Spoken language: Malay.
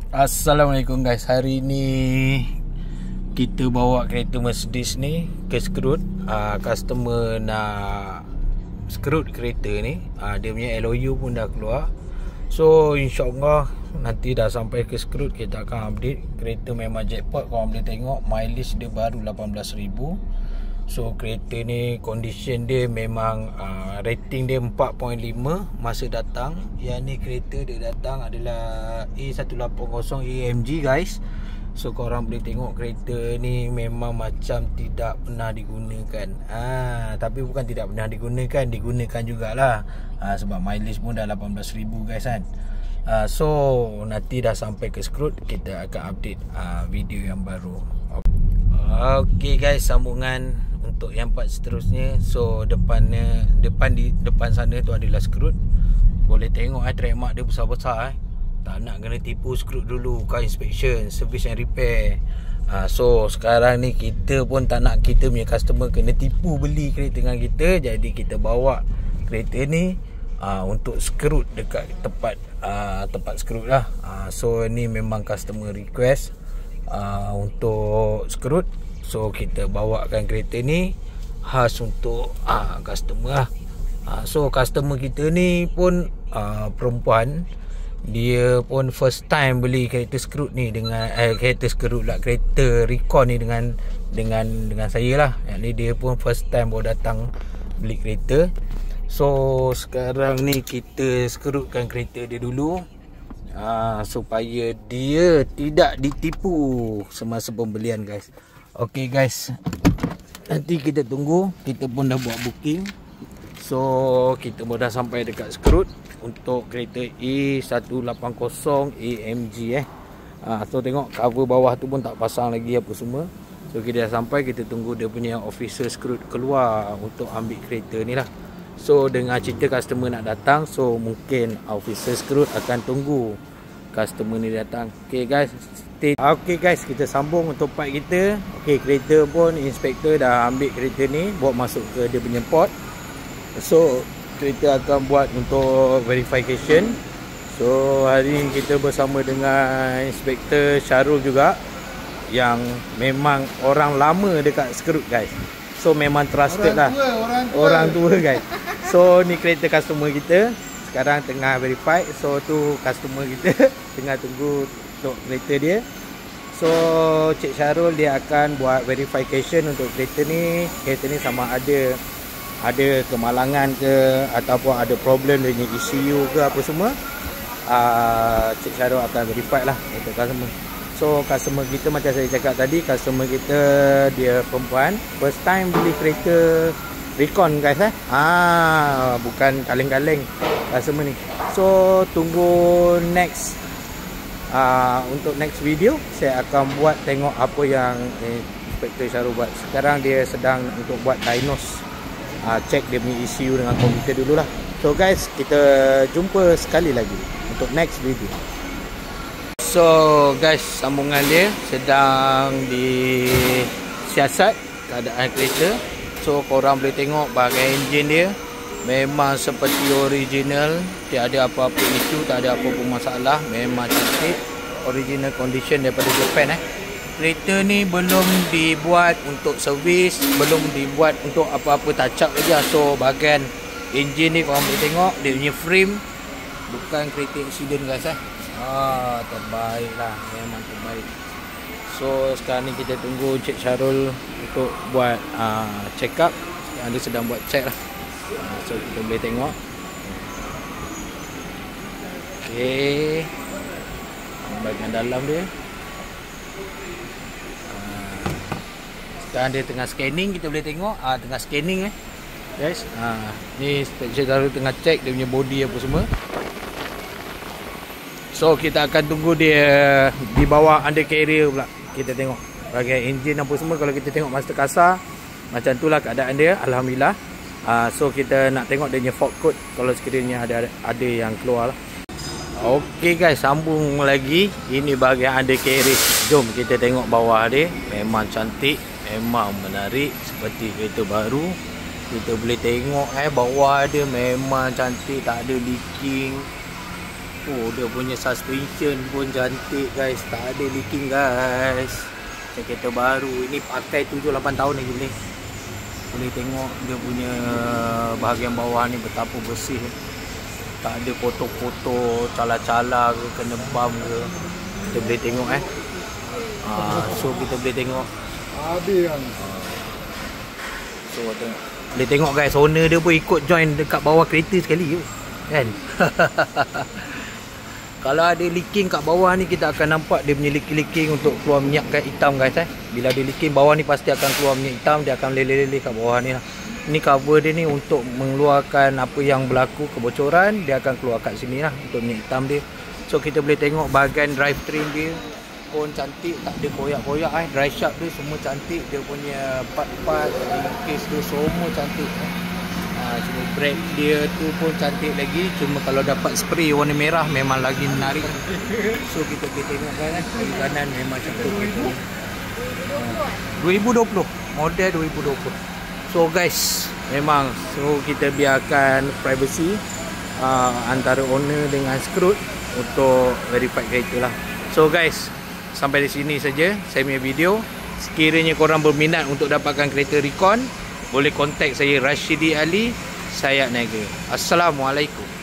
Assalamualaikum guys. Hari ni kita bawa kereta Mercedes ni ke Skrut. Customer nak Skrut kereta ni. Dia punya LOU pun dah keluar. So insyaAllah nanti dah sampai ke Skrut, kita akan update. Kereta memang jackpot. Korang boleh tengok mileage dia baru 18,000. So kereta ni condition dia memang rating dia 4.5 masa datang. Yang ni kereta dia datang adalah A180 AMG guys. So korang boleh tengok kereta ni memang macam tidak pernah digunakan. Tapi bukan tidak pernah digunakan, digunakan jugalah. Sebab mileage pun dah 18,000 guys kan. So nanti dah sampai ke Skrut, kita akan update video yang baru. Okay guys, sambungan untuk yang part seterusnya. So depan sana tu adalah Skrut. Boleh tengok track mark dia besar-besar. Tak nak kena tipu Skrut dulu, car inspection, service and repair. So sekarang ni kita pun tak nak kita punya customer kena tipu beli kereta dengan kita. Jadi kita bawa kereta ni untuk Skrut, dekat tempat Skrut lah. So ni memang customer request untuk Skrut. So kita bawakan kereta ni khas untuk customer lah. So customer kita ni pun perempuan. Dia pun first time beli kereta Skrut ni dengan kereta Skrut lah, kereta Recon ni dengan saya lah. Yang ni dia pun first time baru datang beli kereta. So sekarang ni kita Skrutkan kereta dia dulu, supaya dia tidak ditipu semasa pembelian guys. Okay guys, nanti kita tunggu. Kita pun dah buat booking. So kita pun dah sampai dekat Skrut untuk kereta A180 AMG So tengok cover bawah tu pun tak pasang lagi apa semua. So kita dah sampai, kita tunggu dia punya officer Skrut keluar untuk ambil kereta ni lah. So dengan cerita customer nak datang, so mungkin officer Skrut akan tunggu customer ni datang. Okay guys, okay guys, kita sambung untuk part kita. Okay, kereta pun inspektor dah ambil kereta ni, bawa masuk ke dia punya port. So kereta akan buat untuk verification. So hari ni kita bersama dengan Inspektor Syarul juga, yang memang orang lama dekat Skrut guys. So memang trusted orang tua guys. So ni kereta customer kita sekarang tengah verify. So tu customer kita tengah tunggu untuk kereta dia. So Cik Syarul dia akan buat verification untuk kereta ni. Kereta ni sama ada kemalangan ke ataupun ada problem dengan ECU ke apa semua. Cik Syarul akan verify lah untuk customer. So customer kita macam saya cakap tadi, customer kita dia perempuan, first time beli kereta Recon guys bukan kaleng-kaleng customer ni. So tunggu next untuk next video saya akan buat tengok apa yang Inspektor Syarul buat. Sekarang dia sedang untuk buat diagnose, check dia punya ECU dengan komputer dulu lah. So guys, kita jumpa sekali lagi untuk next video. So guys, sambungan dia sedang disiasat keadaan kereta. So korang boleh tengok bahagian enjin dia memang seperti original, tiada apa-apa isu, tak ada apa-apa masalah. Memang cantik, original condition daripada Japan. Kereta ni belum dibuat untuk servis, belum dibuat untuk apa-apa touch up lagi. So bahagian enjin ni korang boleh tengok, dia punya frame bukan kereta accident guys. Terbaik lah, memang terbaik. So sekarang ni kita tunggu Cik Syarul untuk buat check up. Sekarang dia sedang buat check lah. So kita boleh tengok. Okay, bahagian dalam dia. Sekarang dia tengah scanning, kita boleh tengok tengah scanning guys. Ni Cik Syarul tengah check dia punya body apa semua. So kita akan tunggu dia di bawah undercarrier pula. Kita tengok bahagian enjin apa semua. Kalau kita tengok master kasar, macam itulah keadaan dia, alhamdulillah. So kita nak tengok dia punya fault code kalau sekiranya ada yang keluar lah. Okay guys, sambung lagi. Ini bahagian undercarrier. Jom kita tengok bawah dia. Memang cantik, memang menarik, seperti kereta baru. Kita boleh tengok bawah dia memang cantik, tak ada leaking. Oh, dia punya suspension pun cantik guys. Tak ada leaking guys. Macam kereta baru. Ini pakai 7-8 tahun lagi boleh. Boleh tengok dia punya bahagian bawah ni betapa bersih. Tak ada kotor-kotor, cala-cala ke, kena bam ke. Kita boleh tengok so kita boleh tengok. Ada kan. So tengok. Boleh tengok guys, owner dia pun ikut join dekat bawah kereta sekali tu. Kan? Kalau ada leaking kat bawah ni, kita akan nampak dia punya leaking untuk keluar minyak kat hitam guys. Bila dia leaking bawah ni pasti akan keluar minyak hitam. Dia akan leleh-leleh kat bawah ni lah. Ini cover dia ni untuk mengeluarkan apa yang berlaku, kebocoran. Dia akan keluar kat sini lah untuk minyak hitam dia. So kita boleh tengok bahagian drivetrain dia pun cantik, tak ada koyak-koyak Drive shaft dia semua cantik. Dia punya part-part, case dia semua cantik. Cuma brake dia tu pun cantik lagi. Cuma kalau dapat spray warna merah memang lagi menarik. So kita boleh tengok kan, kiri kanan memang cantik. 2020, model 2020. So guys, memang so kita biarkan privacy antara owner dengan Scrooge untuk verify kereta lah. So guys, sampai di sini saja saya punya video. Sekiranya korang berminat untuk dapatkan kereta Recon, boleh kontak saya Rashidi Ali, Sayat Niaga. Assalamualaikum.